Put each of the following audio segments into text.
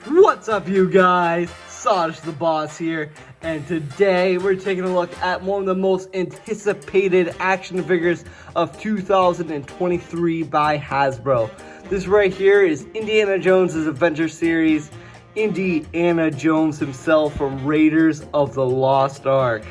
What's up, you guys? Saj the Boss here, and today we're taking a look at one of the most anticipated action figures of 2023 by Hasbro. This right here is Indiana Jones' Adventure Series, Indiana Jones himself from Raiders of the Lost Ark.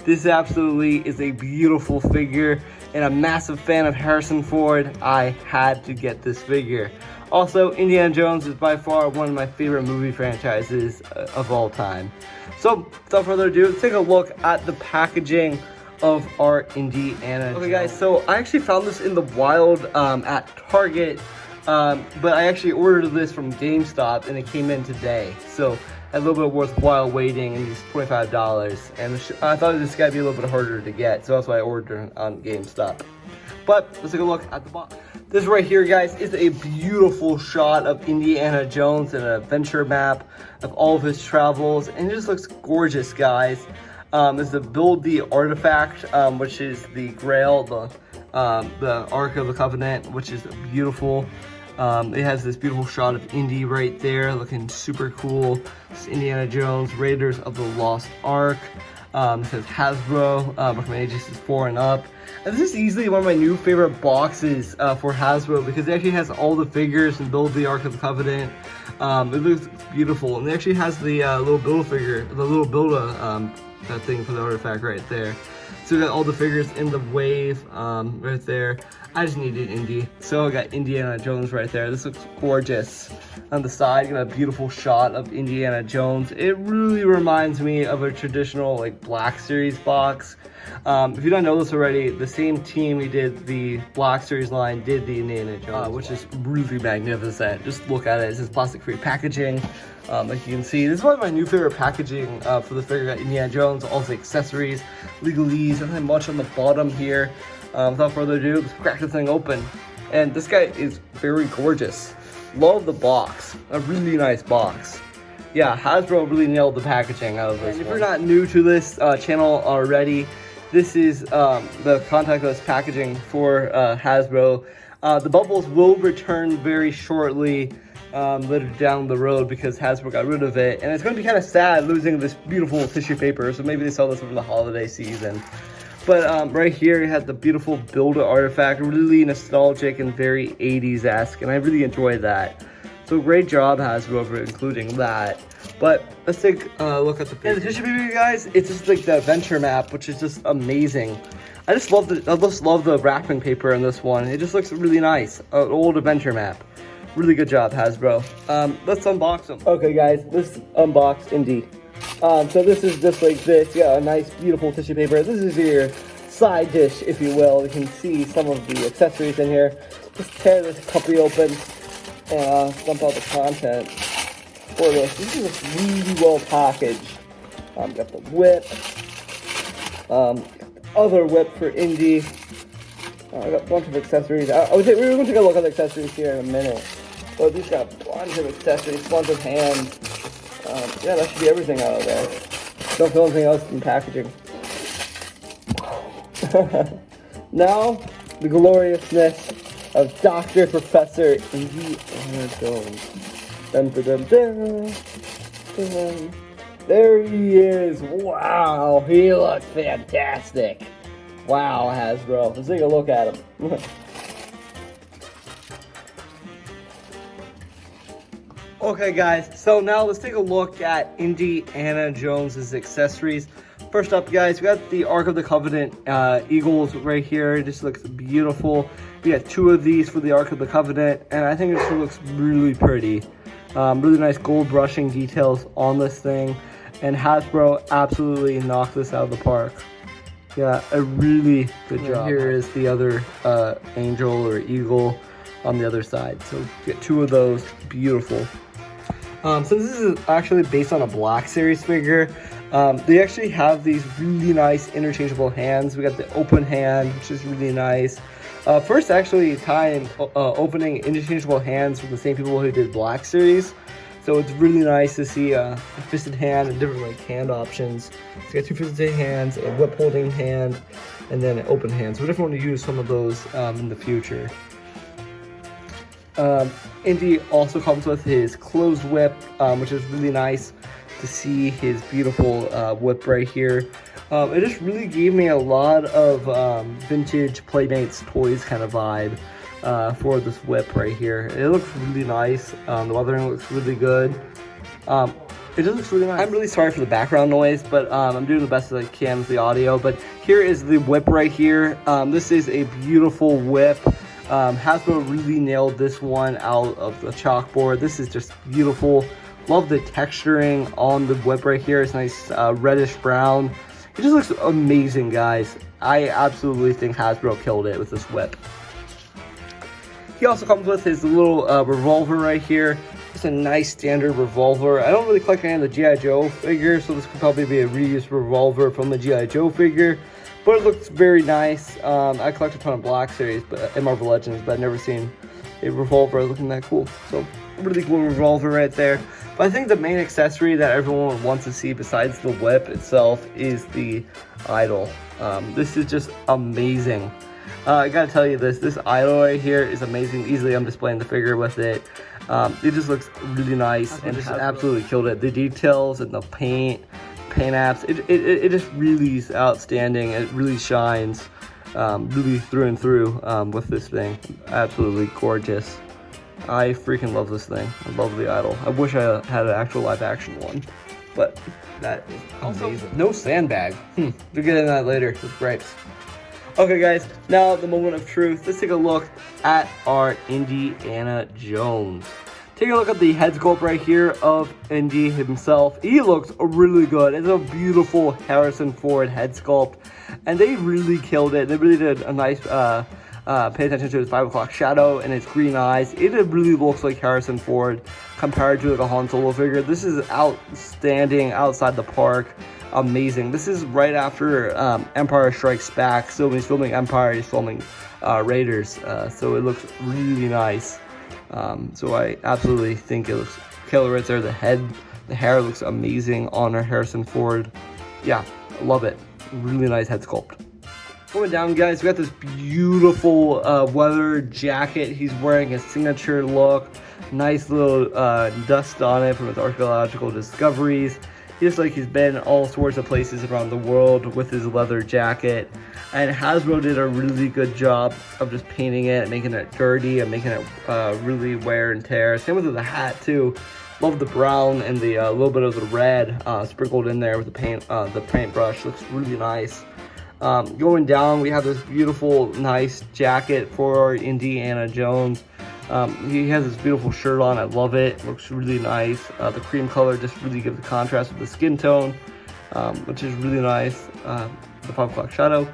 This absolutely is a beautiful figure, and a massive fan of Harrison Ford. I had to get this figure. Also, Indiana Jones is by far one of my favorite movie franchises of all time. So, without further ado, let's take a look at the packaging of our Indiana Jones. Okay guys, so I actually found this in the wild at Target, but I actually ordered this from GameStop and it came in today. So, a little bit worthwhile waiting, and it's $25. And I thought this guy would be a little bit harder to get, so that's why I ordered it on GameStop. But let's take a look at the box. This right here, guys, is a beautiful shot of Indiana Jones and an adventure map of all of his travels, and it just looks gorgeous, guys. There's the Build the Artifact, which is the Grail, the Ark of the Covenant, which is beautiful. It has this beautiful shot of Indy right there, looking super cool. It's Indiana Jones, Raiders of the Lost Ark. It says Hasbro, recommended ages 4 and up. And this is easily one of my new favorite boxes for Hasbro, because it actually has all the figures and Build the Ark of the Covenant. It looks beautiful, and it actually has the little Build-A-Figure, the little Build-A that thing for the artifact right there. So we got all the figures in the wave right there. I just needed Indy, so I got Indiana Jones right there. This looks gorgeous. On the side, you got a beautiful shot of Indiana Jones. It really reminds me of a traditional like Black Series box. If you don't know this already, the same team who did the Black Series line did the Indiana Jones, which is really magnificent. Just look at it. It's just plastic-free packaging. Like you can see, this is one of my new favorite packaging for the figure. Got Indiana Jones, all the accessories, legalese, nothing much on the bottom here. Without further ado, let's crack this thing open. And this guy is very gorgeous. Love the box. A really nice box. Yeah, Hasbro really nailed the packaging out of this. And if you're not new to this channel already, this is the contactless packaging for Hasbro. The bubbles will return very shortly later down the road, because Hasbro got rid of it. And it's going to be kind of sad losing this beautiful tissue paper, so maybe they sell this over the holiday season. But right here, you have the beautiful Build-A Artifact, really nostalgic and very 80s-esque, and I really enjoy that. So great job, Hasbro, for including that. But let's take a look at the figure. And the tissue paper, guys, it's just like the adventure map, which is just amazing. I just love the wrapping paper in this one. It just looks really nice. An old adventure map. Really good job, Hasbro. Let's unbox them. Okay, guys, let's unbox Indy. So this is just like this. You got a nice, beautiful tissue paper. This is your side dish, if you will. You can see some of the accessories in here. Just tear this puppy open and dump out the content for this. This is just really well packaged. Got the whip. Got the other whip for Indy. I got a bunch of accessories. We're going to take a look at the accessories here in a minute. But these got a bunch of accessories, a bunch of hands. Yeah, that should be everything out of there. Don't feel anything else in packaging. Now, the gloriousness of Dr. Professor Indiana Jones. Dun, dun, dun, dun, dun. There he is. Wow, he looks fantastic. Wow, Hasbro. Let's take a look at him. Okay, guys, so now let's take a look at Indiana Jones's accessories. First up, guys, we got the Ark of the Covenant eagles right here. It just looks beautiful. We got 2 of these for the Ark of the Covenant, and I think it looks really pretty. Really nice gold brushing details on this thing, and Hasbro absolutely knocked this out of the park. Yeah, a really good job. Here is the other angel or eagle on the other side. So get 2 of those, beautiful. So this is actually based on a Black Series figure. They actually have these really nice interchangeable hands. We got the open hand, which is really nice. First actually time opening interchangeable hands from the same people who did Black Series. So it's really nice to see a fisted hand and different like hand options. So you got 2 fisted hands, a whip holding hand, and then an open hand. So we definitely want to use some of those in the future. Indy also comes with his closed whip, which is really nice to see his beautiful whip right here. It just really gave me a lot of vintage Playmates toys kind of vibe for this whip right here. It looks really nice. The weathering looks really good. It just looks really nice. I'm really sorry for the background noise, but I'm doing the best that I can with the audio. But here is the whip right here. This is a beautiful whip. Hasbro really nailed this one out of the chalkboard. This is just beautiful. Love the texturing on the whip right here. It's nice reddish brown. It just looks amazing, guys. I absolutely think Hasbro killed it with this whip. He also comes with his little revolver right here. It's a nice standard revolver. I don't really collect any of the G.I. Joe figures, so this could probably be a reused revolver from the G.I. Joe figure. But it looks very nice. I collect a ton of Black Series and Marvel Legends, but I've never seen a revolver looking that cool. So, really cool revolver right there. But I think the main accessory that everyone wants to see besides the whip itself is the idol. This is just amazing. I gotta tell you this idol right here is amazing. Easily I'm displaying the figure with it. It just looks really nice and just absolutely killed it. The details and the paint apps, it just really is outstanding. It really shines really through and through with this thing. Absolutely gorgeous. I freaking love this thing. I love the idol. I wish I had an actual live action one, but that is amazing. No sandbag. We'll get into that later with gripes. Okay, guys, now the moment of truth. Let's take a look at our Indiana Jones. Take a look at the head sculpt right here of Indy himself. He looks really good. It's a beautiful Harrison Ford head sculpt, and they really killed it. They really did a nice pay attention to his 5 o'clock shadow and his green eyes. It really looks like Harrison Ford compared to like a Han Solo figure. This is outstanding, outside the park. Amazing. This is right after Empire Strikes Back. So when he's filming Empire, he's filming Raiders. So it looks really nice. So I absolutely think it looks killer right there. The head, the hair looks amazing on our Harrison Ford. Yeah, I love it. Really nice head sculpt. Going down, guys, we got this beautiful leather jacket. He's wearing his signature look. Nice little dust on it from his archaeological discoveries. Just like he's been all sorts of places around the world with his leather jacket. And Hasbro did a really good job of just painting it, making it dirty, and making it really wear and tear. Same with the hat too. Love the brown and the little bit of the red sprinkled in there with the paintbrush. Looks really nice. Going down, we have this beautiful, nice jacket for Indiana Jones. He has this beautiful shirt on. I love it. Looks really nice. The cream color just really gives the contrast with the skin tone, which is really nice. The 5 o'clock shadow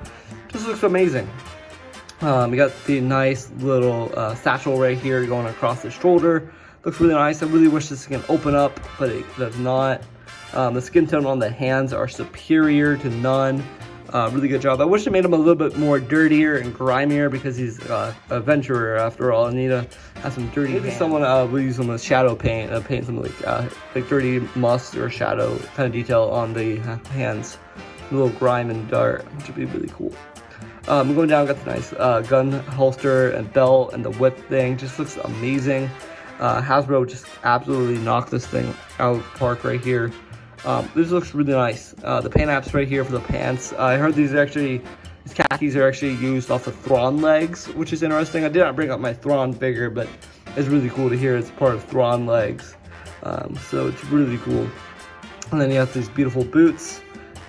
just looks amazing. We got the nice little satchel right here going across the shoulder. Looks really nice. I really wish this can open up, but it does not. The skin tone on the hands are superior to none. Really good job. I wish they made him a little bit more dirtier and grimier because he's a adventurer after all. I need to have some dirty hands. Maybe someone will use some shadow paint, paint some like dirty must or shadow kind of detail on the hands. A little grime and dirt, which would be really cool. Going down, got the nice gun holster and belt and the whip thing. Just looks amazing. Hasbro just absolutely knocked this thing out of the park right here. This looks really nice. The paint apps right here for the pants. I heard these khakis are actually used off the Thrawn legs, which is interesting. I did not bring up my Thrawn figure, but it's really cool to hear it's part of Thrawn legs. So it's really cool. And then you have these beautiful boots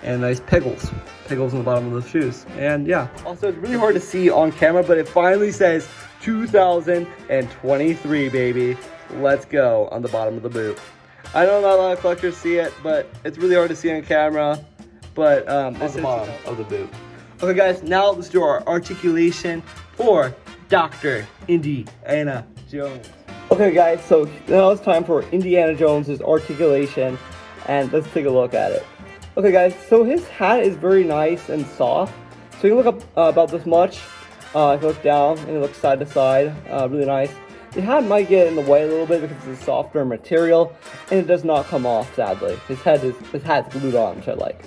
and nice piggles on the bottom of the shoes. And yeah, also it's really hard to see on camera, but it finally says 2023, baby. Let's go on the bottom of the boot. I know not a lot of collectors see it, but it's really hard to see on camera. But this is the bottom of the boot. Okay, guys, now let's do our articulation for Dr. Indiana Jones. Okay, guys, so now it's time for Indiana Jones's articulation, and let's take a look at it. Okay, guys, so his hat is very nice and soft. So you can look up about this much. If you look down, and it looks side to side, really nice. The hat might get in the way a little bit because it's a softer material, and it does not come off, sadly. His hat's glued on, which I like.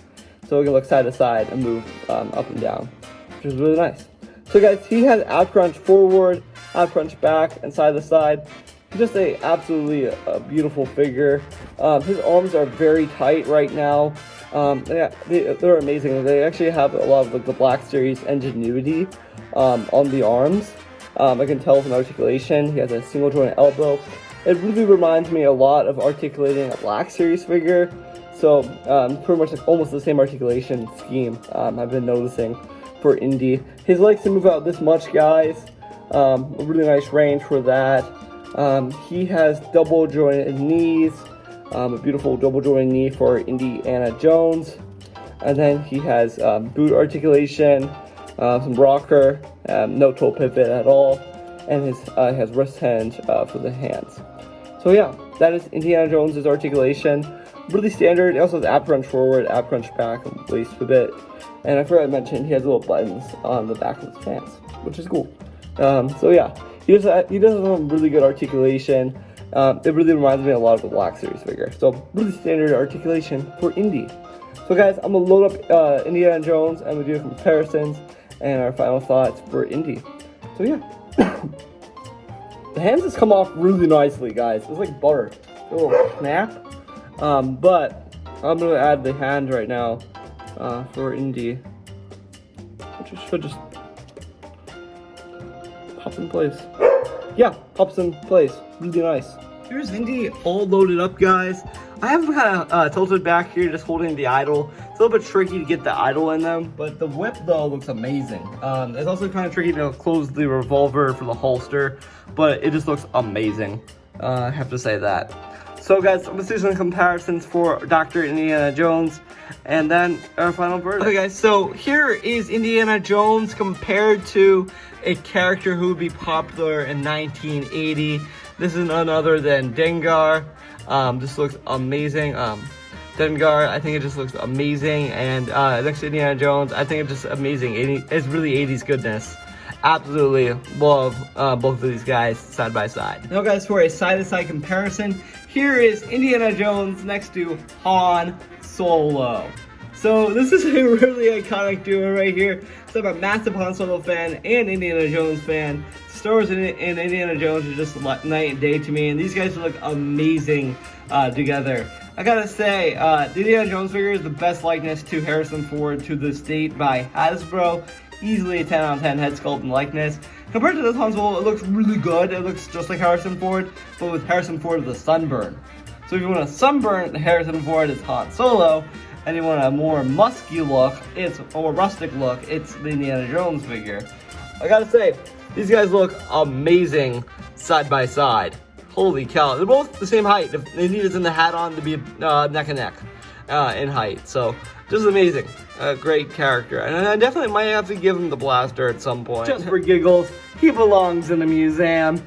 So we can look side to side and move up and down, which is really nice. So guys, he has out crunch forward, half crunch back and side to side. Just absolutely a beautiful figure. His arms are very tight right now. They're amazing. They actually have a lot of like the Black Series ingenuity on the arms. I can tell from articulation. He has a single joint elbow. It really reminds me a lot of articulating a Black Series figure. So pretty much like almost the same articulation scheme I've been noticing for Indy. His legs can move out this much, guys. A really nice range for that. He has double jointed knees. A beautiful double jointed knee for Indiana Jones. And then he has boot articulation, some rocker, no toe pivot at all, and his has wrist hinge for the hands. So yeah, that is Indiana Jones's articulation. Really standard. It also has ab crunch forward, ab crunch back, and waist pivot. And I forgot to mention he has little buttons on the back of his pants, which is cool. So yeah, he does have some really good articulation. It really reminds me a lot of the Black Series figure. So really standard articulation for Indy. So guys, I'm gonna load up Indiana Jones and we'll do comparisons and our final thoughts for Indy. So yeah, the hands just come off really nicely, guys. It's like butter, a little snap. But I'm gonna add the hand right now for Indy, which should just pop in place. Yeah, pops in place. Really nice. Here's Indy all loaded up, guys. I have him kind of tilted back here, just holding the idol. It's a little bit tricky to get the idol in them, but the whip though looks amazing. It's also kind of tricky to close the revolver for the holster, but it just looks amazing. I have to say that. So guys, let's do some comparisons for Dr. Indiana Jones and then our final verdict. Okay guys, so here is Indiana Jones compared to a character who would be popular in 1980. This is none other than Dengar. This looks amazing. Dengar, I think it just looks amazing. And next to Indiana Jones, I think it's just amazing. It's really 80s goodness. Absolutely love both of these guys side by side. Now guys, for a side-to-side comparison, here is Indiana Jones next to Han Solo. So this is a really iconic duo right here. So I'm a massive Han Solo fan and Indiana Jones fan. Star Wars and Indiana Jones are just night and day to me, and these guys look amazing together. I gotta say, the Indiana Jones figure is the best likeness to Harrison Ford to this date by Hasbro. Easily a 10 out of 10 head sculpt and likeness. Compared to this Han Solo, it looks really good. It looks just like Harrison Ford, but with Harrison Ford with a sunburn. So if you want a sunburn Harrison Ford, it's Han Solo. And you want a more musky look, or rustic look, it's the Indiana Jones figure. I gotta say, these guys look amazing side by side. Holy cow, they're both the same height. They needed in the hat on to be neck and neck in height. So just amazing, great character. And I definitely might have to give him the blaster at some point. Just for giggles, he belongs in a museum.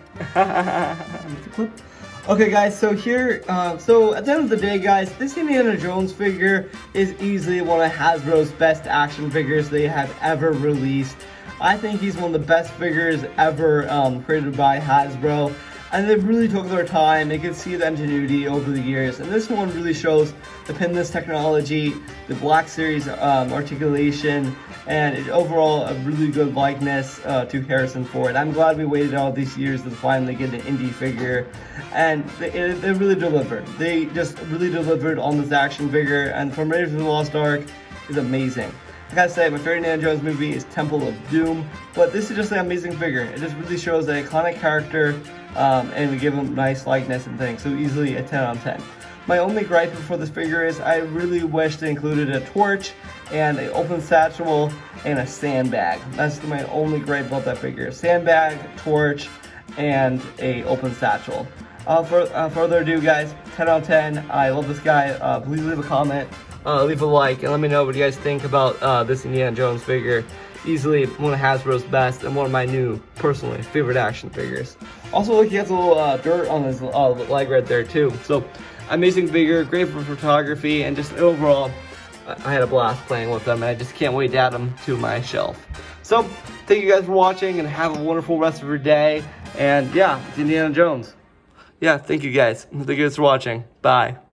Okay guys, so here, so at the end of the day guys, this Indiana Jones figure is easily one of Hasbro's best action figures they have ever released. I think he's one of the best figures ever created by Hasbro. And they really took their time. They could see the ingenuity over the years. And this one really shows the pinless technology, the Black Series articulation, and overall a really good likeness to Harrison Ford. I'm glad we waited all these years to finally get an Indy figure. And they really delivered. They just really delivered on this action figure. And from Raiders of the Lost Ark is amazing. I gotta say, my favorite Indiana Jones movie is Temple of Doom, but this is just an amazing figure. It just really shows the iconic character, and we give him nice likeness and things, so easily a 10 out of 10. My only gripe for this figure is I really wish they included a torch and an open satchel and a sandbag. That's my only gripe about that figure. Sandbag, torch, and a open satchel. Further ado guys, 10 out of 10. I love this guy. Please leave a comment. Leave a like and let me know what you guys think about this Indiana Jones figure. Easily one of Hasbro's best and one of my new, personally, favorite action figures. Also, look, he has a little dirt on his leg right there too. So, amazing figure, great for photography, and just overall, I had a blast playing with them, and I just can't wait to add them to my shelf. So, thank you guys for watching, and have a wonderful rest of your day. And yeah, it's Indiana Jones. Yeah, thank you guys. Thank you guys for watching. Bye.